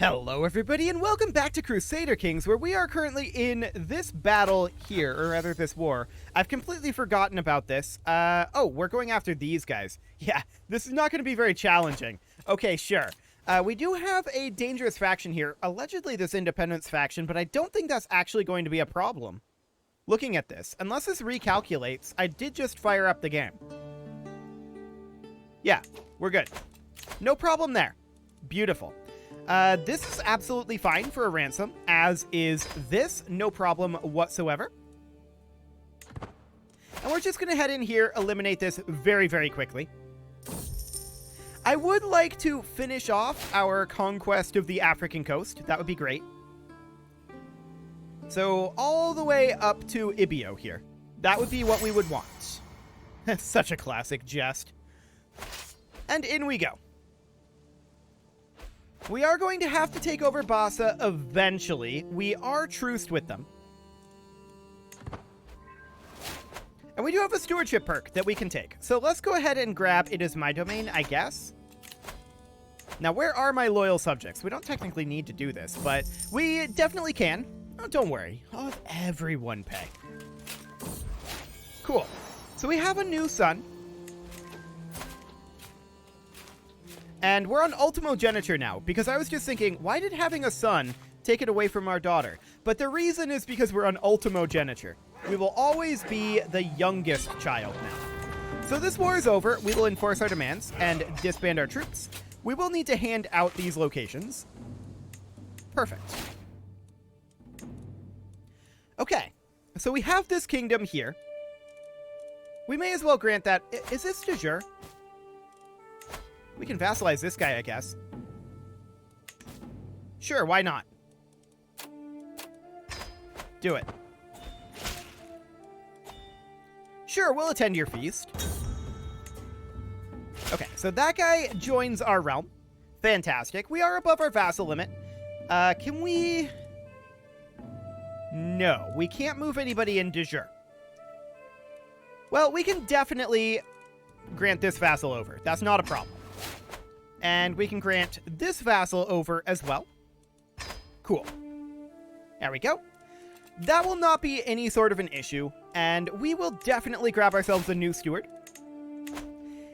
Hello everybody and welcome back to Crusader Kings, where we are currently in this battle here, or rather this war. I've completely forgotten about this. Oh, we're going after these guys. Yeah, this is not going to be very challenging. Okay, sure. We do have a dangerous faction here, allegedly this independence faction, but I don't think that's actually going to be a problem. Looking at this, unless this recalculates, I did just fire up the game. Yeah, we're good. No problem there. Beautiful. This is absolutely fine for a ransom, as is this, no problem whatsoever. And we're just going to head in here, eliminate this very, very quickly. I would like to finish off our conquest of the African coast. That would be great. So, all the way up to Ibio here. That would be what we would want. Such a classic jest. And in we go. We are going to have to take over Bassa eventually. We are truced with them. And we do have a stewardship perk that we can take. So let's go ahead and grab It Is My Domain, I guess. Now, where are my loyal subjects? We don't technically need to do this, but we definitely can. Oh, don't worry. I'll have everyone pay. Cool. So we have a new son. And we're on ultimogeniture now, because I was just thinking, why did having a son take it away from our daughter? But the reason is because we're on ultimogeniture. We will always be the youngest child now. So this war is over. We will enforce our demands and disband our troops. We will need to hand out these locations. Perfect. Okay, so we have this kingdom here. We may as well grant that. Is this de jure? We can vassalize this guy, I guess. Sure, why not? Do it. Sure, we'll attend your feast. Okay, so that guy joins our realm. Fantastic. We are above our vassal limit. Can we... No, we can't move anybody in de jure. Well, we can definitely grant this vassal over. That's not a problem. And we can grant this vassal over as well. Cool. There we go. That will not be any sort of an issue, and we will definitely grab ourselves a new steward.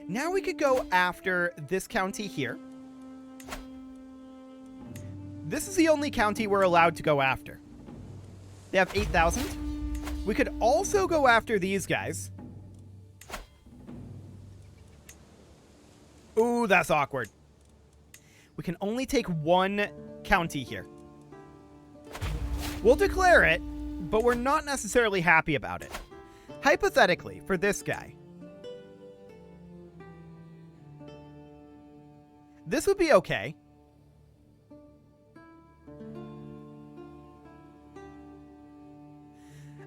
Now we could go after this county here. This is the only county we're allowed to go after. They have 8,000. We could also go after these guys. Ooh, that's awkward. We can only take one county here. We'll declare it, but we're not necessarily happy about it. Hypothetically, for this guy, this would be okay.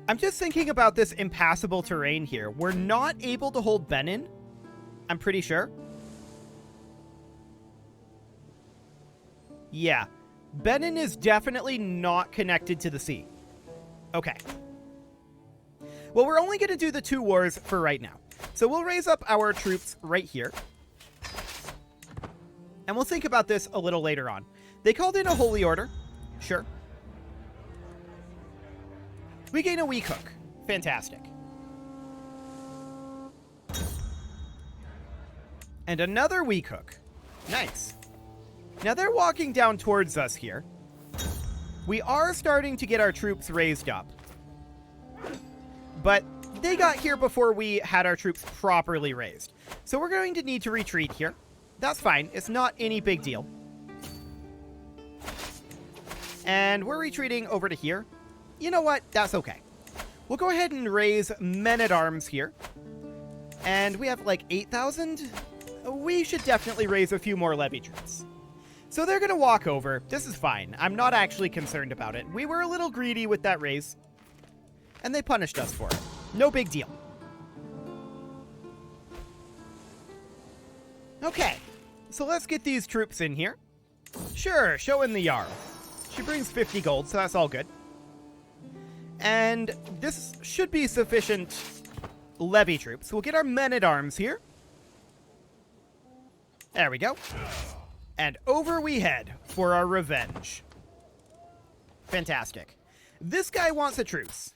I'm just thinking about this impassable terrain here. We're not able to hold Benin, I'm pretty sure. Yeah, Benin is definitely not connected to the sea. Okay. Well, we're only going to do the 2 wars for right now. So we'll raise up our troops right here. And we'll think about this a little later on. They called in a holy order. Sure. We gain a weak hook. Fantastic. And another weak hook. Nice. Now they're walking down towards us here. We are starting to get our troops raised up. But they got here before we had our troops properly raised. So we're going to need to retreat here. That's fine. It's not any big deal. And we're retreating over to here. You know what? That's okay. We'll go ahead and raise men-at-arms here. And we have like 8,000. We should definitely raise a few more levy troops. So they're going to walk over. This is fine. I'm not actually concerned about it. We were a little greedy with that raise. And they punished us for it. No big deal. Okay. So let's get these troops in here. Sure, show in the Jarl. She brings 50 gold, so that's all good. And this should be sufficient levy troops. We'll get our men-at-arms here. There we go. And over we head for our revenge. Fantastic. This guy wants a truce.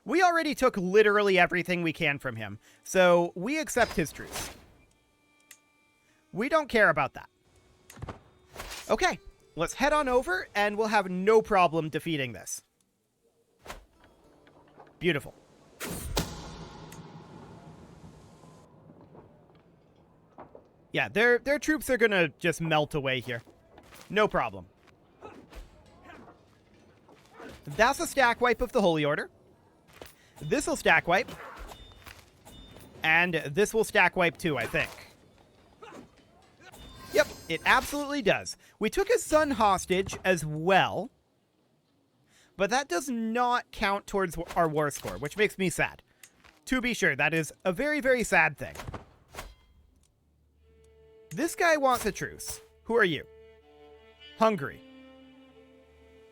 We already took literally everything we can from him, so we accept his truce. We don't care about that. Okay, let's head on over, and we'll have no problem defeating this. Beautiful. Yeah, their troops are gonna just melt away here. No problem. That's a stack wipe of the Holy Order. This will stack wipe. And this will stack wipe too, I think. Yep, it absolutely does. We took his son hostage as well. But that does not count towards our war score, which makes me sad. To be sure, that is a very, very sad thing. This guy wants a truce. Who are you? Hungary.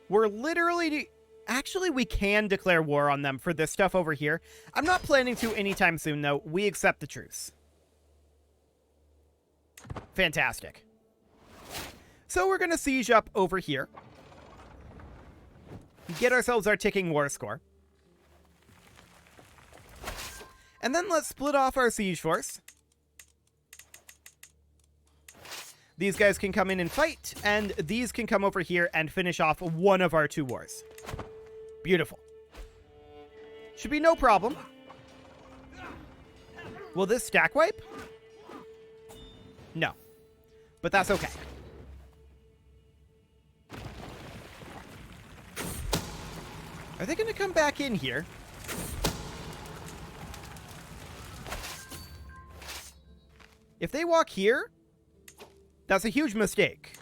We're literally... Actually, we can declare war on them for this stuff over here. I'm not planning to anytime soon, though. We accept the truce. Fantastic. So we're going to siege up over here. Get ourselves our ticking war score. And then let's split off our siege force. These guys can come in and fight, and these can come over here and finish off one of our 2 wars. Beautiful. Should be no problem. Will this stack wipe? No. But that's okay. Are they going to come back in here? If they walk here, that's a huge mistake.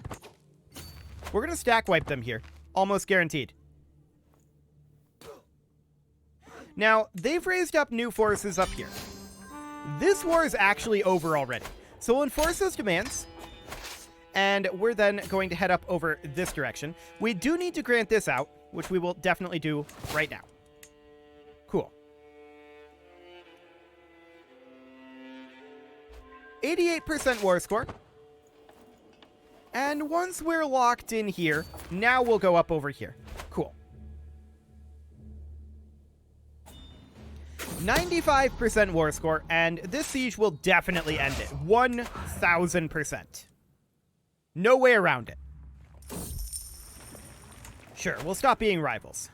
We're going to stack wipe them here. Almost guaranteed. Now, they've raised up new forces up here. This war is actually over already. So we'll enforce those demands. And we're then going to head up over this direction. We do need to grant this out, which we will definitely do right now. Cool. 88% war score. And once we're locked in here, now we'll go up over here. Cool. 95% war score, and this siege will definitely end it. 1,000%. No way around it. Sure, we'll stop being rivals.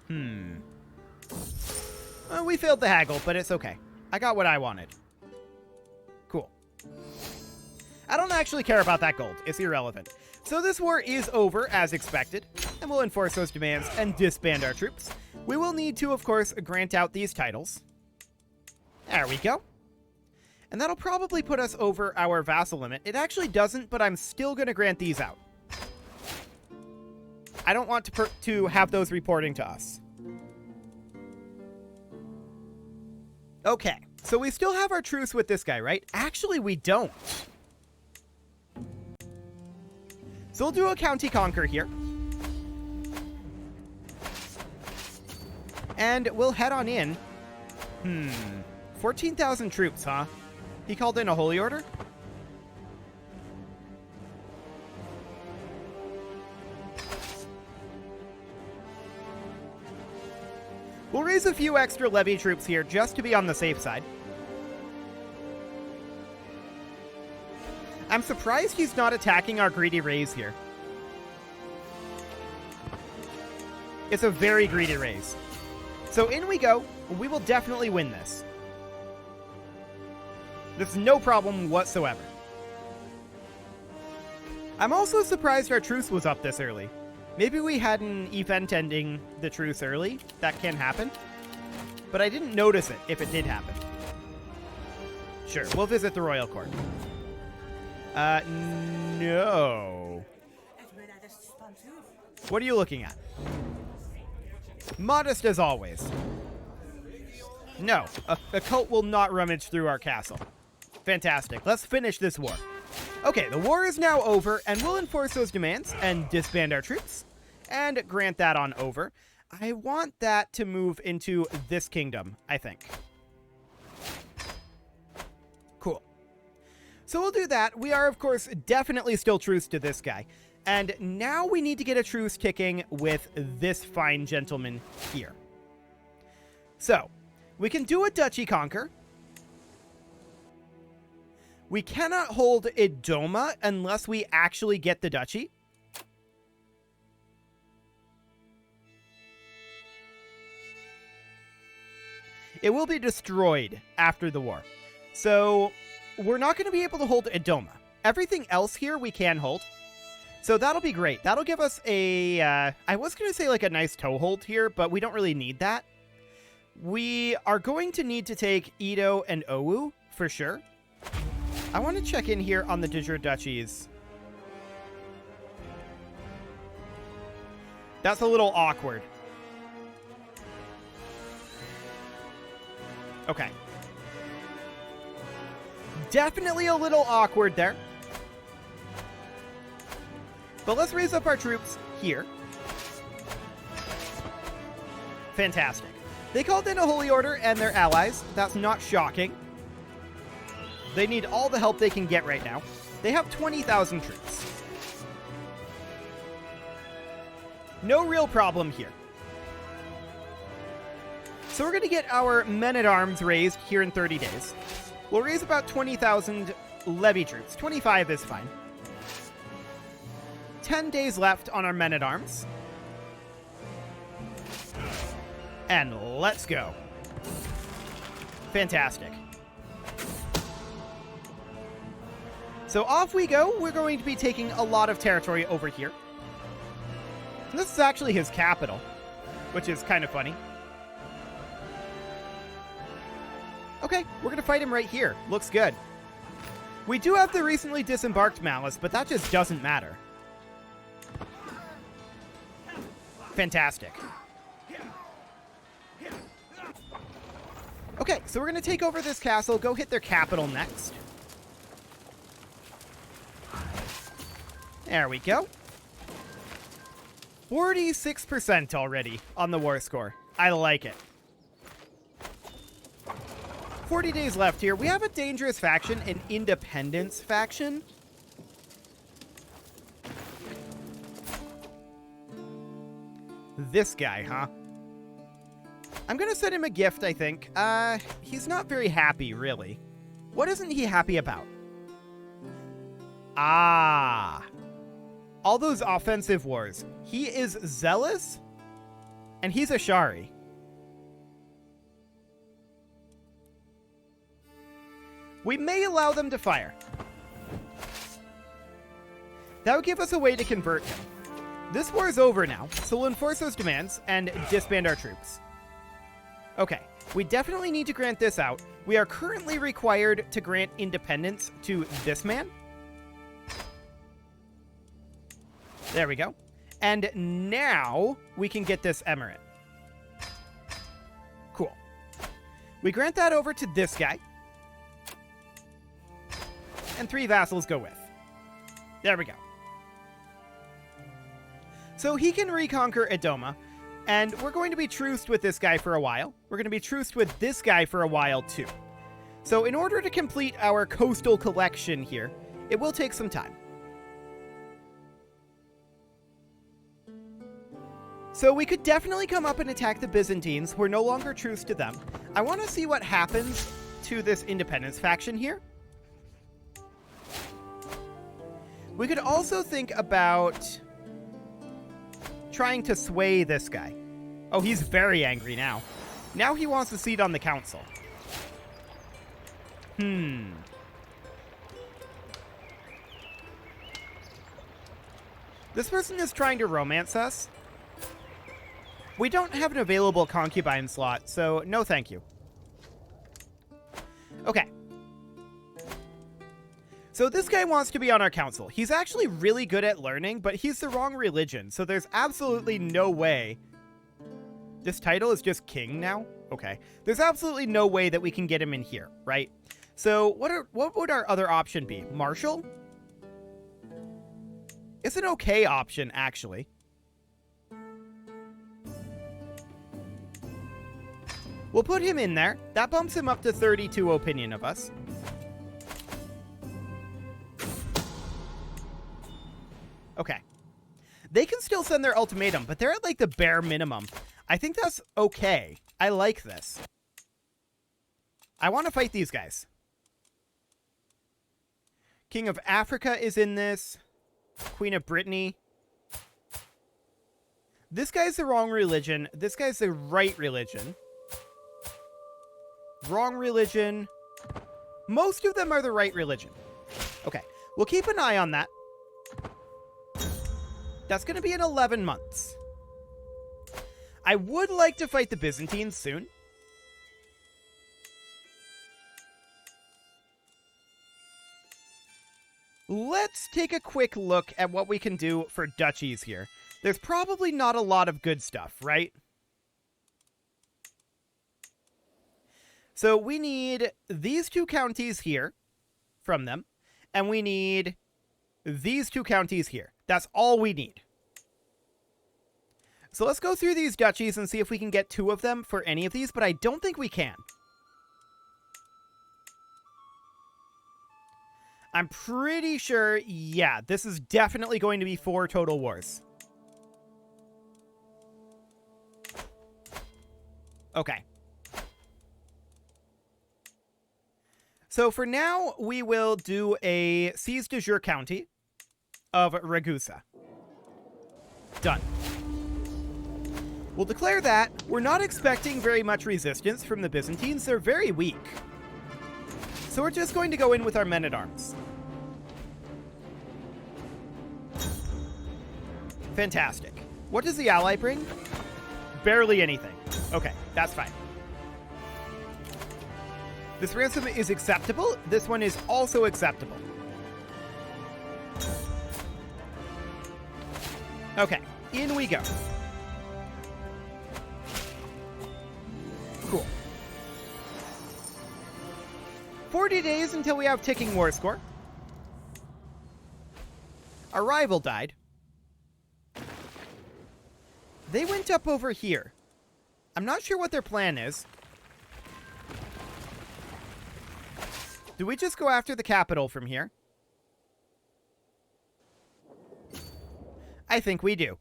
We failed the haggle, but it's okay. I got what I wanted. Cool. I don't actually care about that gold. It's irrelevant. So this war is over, as expected, and we'll enforce those demands and disband our troops. We will need to, of course, grant out these titles. There we go. And that'll probably put us over our vassal limit. It actually doesn't, but I'm still going to grant these out. I don't want to have those reporting to us. Okay, so we still have our truce with this guy, right? Actually, we don't. So we'll do a county conquer here. And we'll head on in. 14,000 troops, huh? He called in a holy order? We'll raise a few extra levy troops here just to be on the safe side. I'm surprised he's not attacking our greedy raise here. It's a very greedy raise. So in we go. We will definitely win this. There's no problem whatsoever. I'm also surprised our truce was up this early. Maybe we had an event ending the truce early. That can happen. But I didn't notice it if it did happen. Sure, we'll visit the royal court. No. What are you looking at? Modest as always. No, a cult will not rummage through our castle. Fantastic. Let's finish this war. Okay, the war is now over, and we'll enforce those demands and disband our troops and grant that on over. I want that to move into this kingdom, I think. So we'll do that. We are, of course, definitely still truce to this guy. And now we need to get a truce ticking with this fine gentleman here. So, we can do a duchy conquer. We cannot hold Idoma unless we actually get the duchy. It will be destroyed after the war. So, we're not going to be able to hold Idoma. Everything else here we can hold. So that'll be great. That'll give us a, I was going to say like a nice toehold here, but we don't really need that. We are going to need to take Edo and Owu for sure. I want to check in here on the de jure duchies. That's a little awkward. Okay. Definitely a little awkward there. But let's raise up our troops here. Fantastic. They called in a holy order and their allies. That's not shocking. They need all the help they can get right now. They have 20,000 troops. No real problem here. So we're going to get our men-at-arms raised here in 30 days. We'll raise about 20,000 levy troops. 25 is fine. 10 days left on our men-at-arms. And let's go. Fantastic. So off we go. We're going to be taking a lot of territory over here. This is actually his capital, which is kind of funny. Okay, we're going to fight him right here. Looks good. We do have the recently disembarked Malice, but that just doesn't matter. Fantastic. Okay, so we're going to take over this castle, go hit their capital next. There we go. 46% already on the war score. I like it. 40 days left here. We have a dangerous faction, an independence faction. This guy, huh? I'm gonna send him a gift, I think. He's not very happy, really. What isn't he happy about? Ah. All those offensive wars. He is zealous, and he's a Shari. We may allow them to fire. That would give us a way to convert him. This war is over now, so we'll enforce those demands and disband our troops. Okay, we definitely need to grant this out. We are currently required to grant independence to this man. There we go. And now we can get this emirate. Cool. We grant that over to this guy. And 3 vassals go with. There we go. So he can reconquer Idoma, and we're going to be truced with this guy for a while. We're going to be truced with this guy for a while, too. So in order to complete our coastal collection here, it will take some time. So we could definitely come up and attack the Byzantines. We're no longer truce to them. I want to see what happens to this independence faction here. We could also think about trying to sway this guy. Oh, he's very angry now. Now he wants a seat on the council. This person is trying to romance us. We don't have an available concubine slot, so no thank you. Okay. So this guy wants to be on our council. He's actually really good at learning, but he's the wrong religion, so there's absolutely no way. This title is just king now? Okay. There's absolutely no way that we can get him in here, right? So what would our other option be? Marshal? It's an okay option, actually. We'll put him in there. That bumps him up to 32 opinion of us. Okay. They can still send their ultimatum, but they're at, like, the bare minimum. I think that's okay. I like this. I want to fight these guys. King of Africa is in this. Queen of Brittany. This guy's the wrong religion. This guy's the right religion. Wrong religion. Most of them are the right religion. Okay. We'll keep an eye on that. That's going to be in 11 months. I would like to fight the Byzantines soon. Let's take a quick look at what we can do for duchies here. There's probably not a lot of good stuff, right? So we need these 2 counties here from them, and we need these 2 counties here. That's all we need. So let's go through these duchies and see if we can get 2 of them for any of these, but I don't think we can. I'm pretty sure, yeah, this is definitely going to be 4 total wars. Okay. So for now, we will do a seize de jure county of Ragusa. Done. We'll declare that. We're not expecting very much resistance from the Byzantines. They're very weak. So we're just going to go in with our men-at-arms. Fantastic. What does the ally bring? Barely anything. Okay, that's fine. This ransom is acceptable. This one is also acceptable. Okay, in we go. Cool. 40 days until we have ticking war score. Our rival died. They went up over here. I'm not sure what their plan is. Do we just go after the capital from here? I think we do.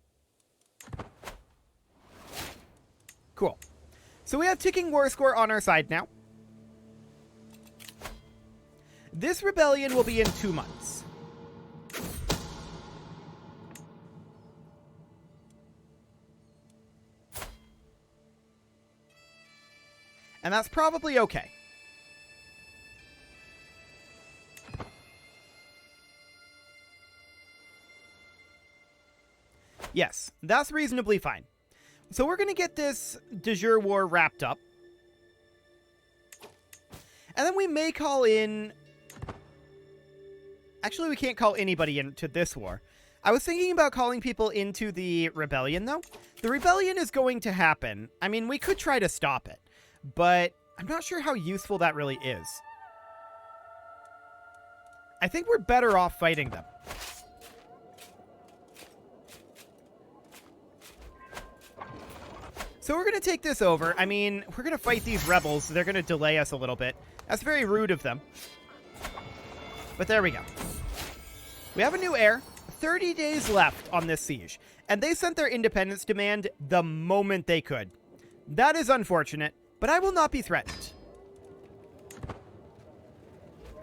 Cool. So we have ticking war score on our side now. This rebellion will be in 2 months. And that's probably okay. Yes, that's reasonably fine. So we're going to get this de jure war wrapped up. And then we may call in... Actually, we can't call anybody into this war. I was thinking about calling people into the rebellion, though. The rebellion is going to happen. I mean, we could try to stop it, but I'm not sure how useful that really is. I think we're better off fighting them. So we're going to take this over. I mean, we're going to fight these rebels. They're going to delay us a little bit. That's very rude of them. But there we go. We have a new heir. 30 days left on this siege. And they sent their independence demand the moment they could. That is unfortunate, but I will not be threatened.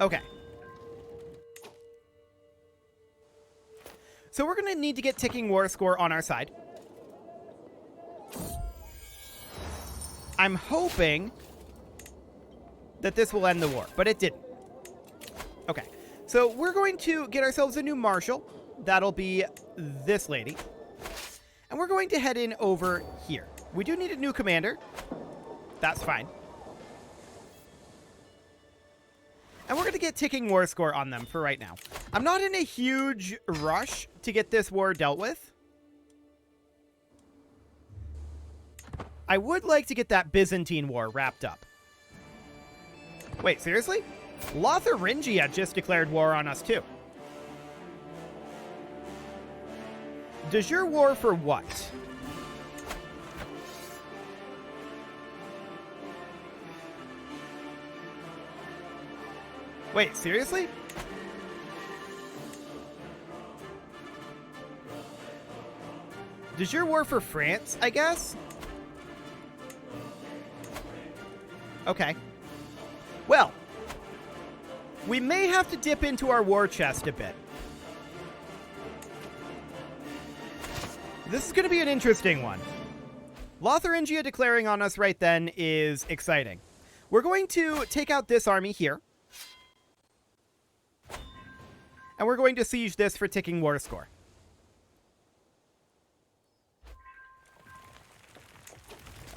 Okay. So we're going to need to get ticking war score on our side. I'm hoping that this will end the war, but it didn't. Okay, so we're going to get ourselves a new marshal. That'll be this lady. And we're going to head in over here. We do need a new commander. That's fine. And we're going to get ticking war score on them for right now. I'm not in a huge rush to get this war dealt with. I would like to get that Byzantine war wrapped up. Wait, seriously? Lotharingia just declared war on us, too. De jure war for what? Wait, seriously? De jure war for France, I guess? Okay. Well, we may have to dip into our war chest a bit. This is going to be an interesting one. Lotharingia declaring on us right then is exciting. We're going to take out this army here. And we're going to siege this for ticking war score.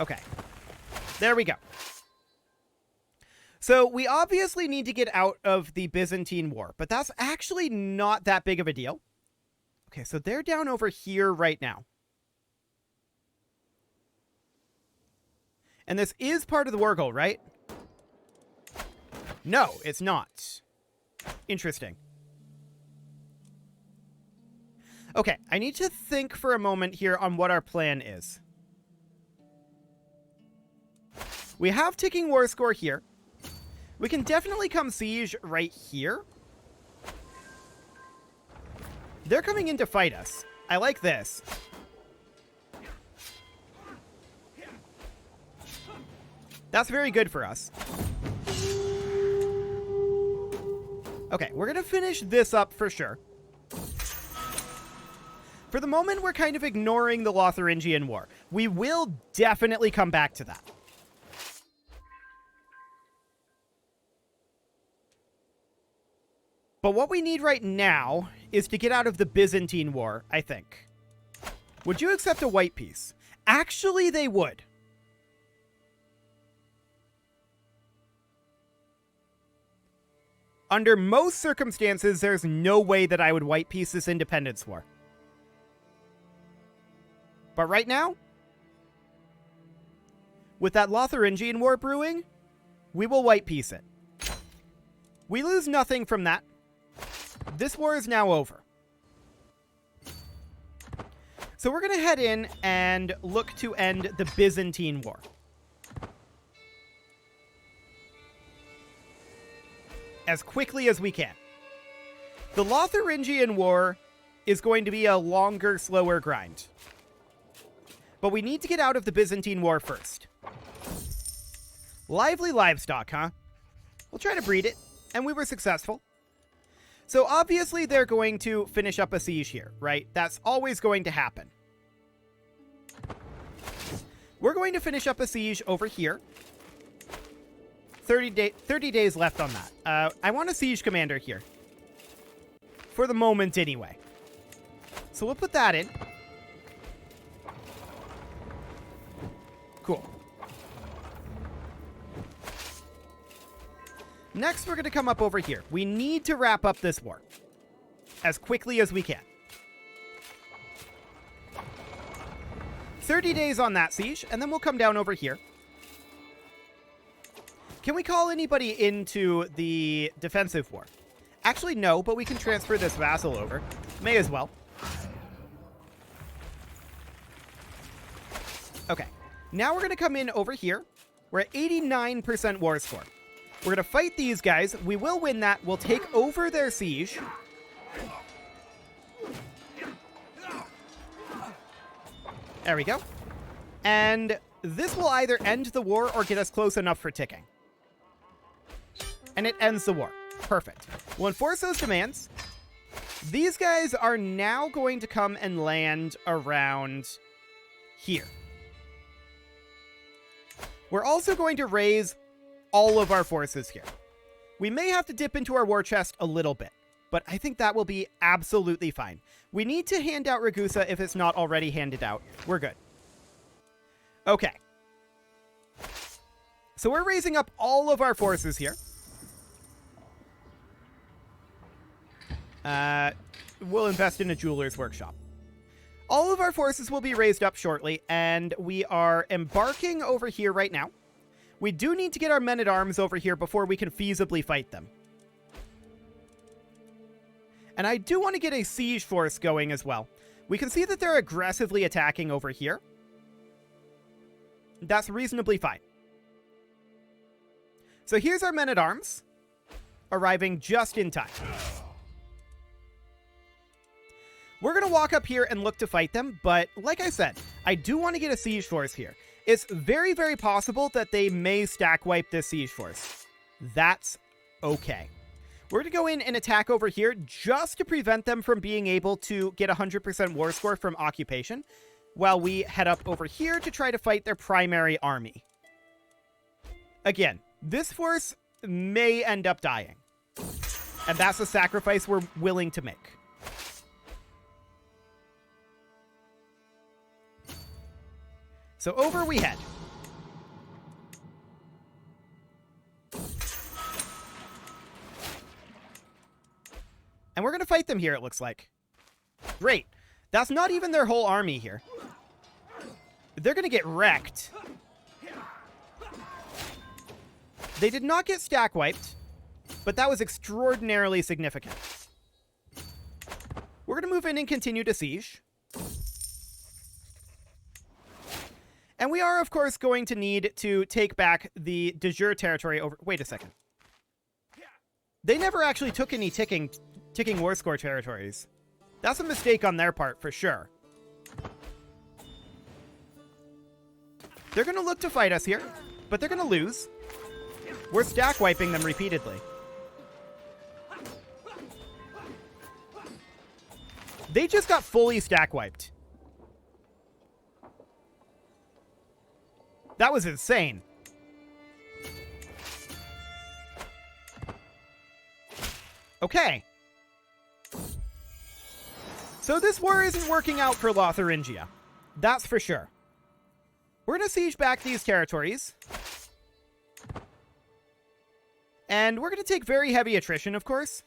Okay. There we go. So we obviously need to get out of the Byzantine War, but that's actually not that big of a deal. Okay, so they're down over here right now. And this is part of the war goal, right? No, it's not. Interesting. Okay, I need to think for a moment here on what our plan is. We have ticking war score here. We can definitely come siege right here. They're coming in to fight us. I like this. That's very good for us. Okay, we're going to finish this up for sure. For the moment, we're kind of ignoring the Lotharingian War. We will definitely come back to that. But what we need right now is to get out of the Byzantine War, I think. Would you accept a white peace? Actually, they would. Under most circumstances, there's no way that I would white peace this independence war. But right now, with that Lotharingian War brewing, we will white peace it. We lose nothing from that. This war is now over. So we're going to head in and look to end the Byzantine War. As quickly as we can. The Lotharingian War is going to be a longer, slower grind. But we need to get out of the Byzantine War first. Lively livestock, huh? We'll try to breed it, and we were successful. So obviously they're going to finish up a siege here, right? That's always going to happen. We're going to finish up a siege over here. 30 days left on that. I want a siege commander here. For the moment, anyway. So we'll put that in. Cool. Next, we're going to come up over here. We need to wrap up this war as quickly as we can. 30 days on that siege, and then we'll come down over here. Can we call anybody into the defensive war? Actually, no, but we can transfer this vassal over. May as well. Okay. Now we're going to come in over here. We're at 89% war score. We're going to fight these guys. We will win that. We'll take over their siege. There we go. And this will either end the war or get us close enough for ticking. And it ends the war. Perfect. We'll enforce those demands. These guys are now going to come and land around here. We're also going to raise all of our forces here. We may have to dip into our war chest a little bit, but I think that will be absolutely fine. We need to hand out Ragusa if it's not already handed out. We're good. Okay. So we're raising up all of our forces here. We'll invest in a jeweler's workshop. All of our forces will be raised up shortly, and we are embarking over here right now. We do need to get our men-at-arms over here before we can feasibly fight them. And I do want to get a siege force going as well. We can see that they're aggressively attacking over here. That's reasonably fine. So here's our men-at-arms, arriving just in time. We're going to walk up here and look to fight them, but like I said, I do want to get a siege force here. It's very, very possible that they may stack wipe this siege force. That's okay. We're going to go in and attack over here just to prevent them from being able to get 100% war score from occupation, while we head up over here to try to fight their primary army. Again, this force may end up dying, and that's a sacrifice we're willing to make. So over we head. And we're going to fight them here, it looks like. Great. That's not even their whole army here. They're going to get wrecked. They did not get stack wiped, but that was extraordinarily significant. We're going to move in and continue to siege. And we are, of course, going to need to take back the de jure territory over... Wait a second. They never actually took any ticking war score territories. That's a mistake on their part, for sure. They're going to look to fight us here, but they're going to lose. We're stack wiping them repeatedly. They just got fully stack wiped. That was insane. Okay. So this war isn't working out for Lotharingia. That's for sure. We're going to siege back these territories. And we're going to take very heavy attrition, of course.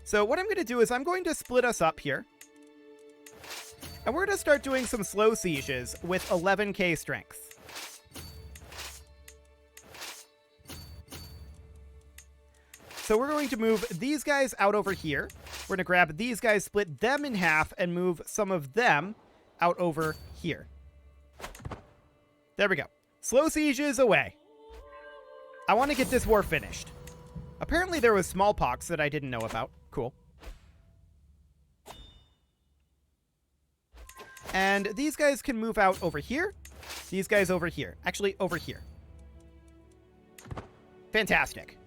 So what I'm going to do is I'm going to split us up here. And we're going to start doing some slow sieges with 11k strength. So we're going to move these guys out over here. We're going to grab these guys, split them in half, and move some of them out over here. There we go. Slow sieges away. I want to get this war finished. Apparently there was smallpox that I didn't know about. Cool. And these guys can move out over here. These guys over here. Actually, over here. Fantastic.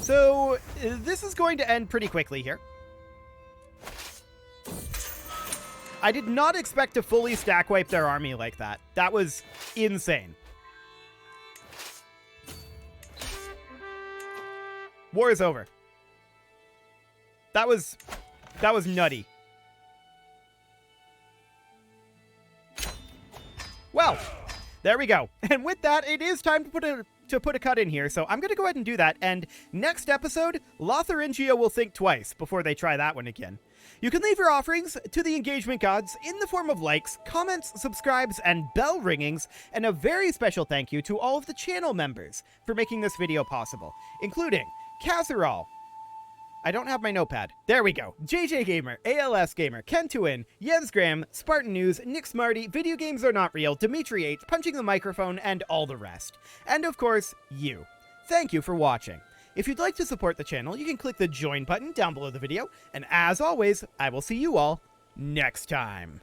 So, this is going to end pretty quickly here. I did not expect to fully stack wipe their army like that. That was insane. War is over. That was nutty. Well, there we go. And with that, it is time to put a cut in here. So I'm going to go ahead and do that. And next episode, Lotharingia will think twice before they try that one again. You can leave your offerings to the engagement gods in the form of likes, comments, subscribes, and bell ringings, and a very special thank you to all of the channel members for making this video possible, including Casserole. I don't have my notepad. There we go. JJ Gamer, ALS Gamer, Kentuin, Jens Graham, Spartan News, Nick Smarty, Video Games Are Not Real, Dimitri H, Punching the Microphone, and all the rest. And of course, you. Thank you for watching. If you'd like to support the channel, you can click the join button down below the video, and as always, I will see you all next time.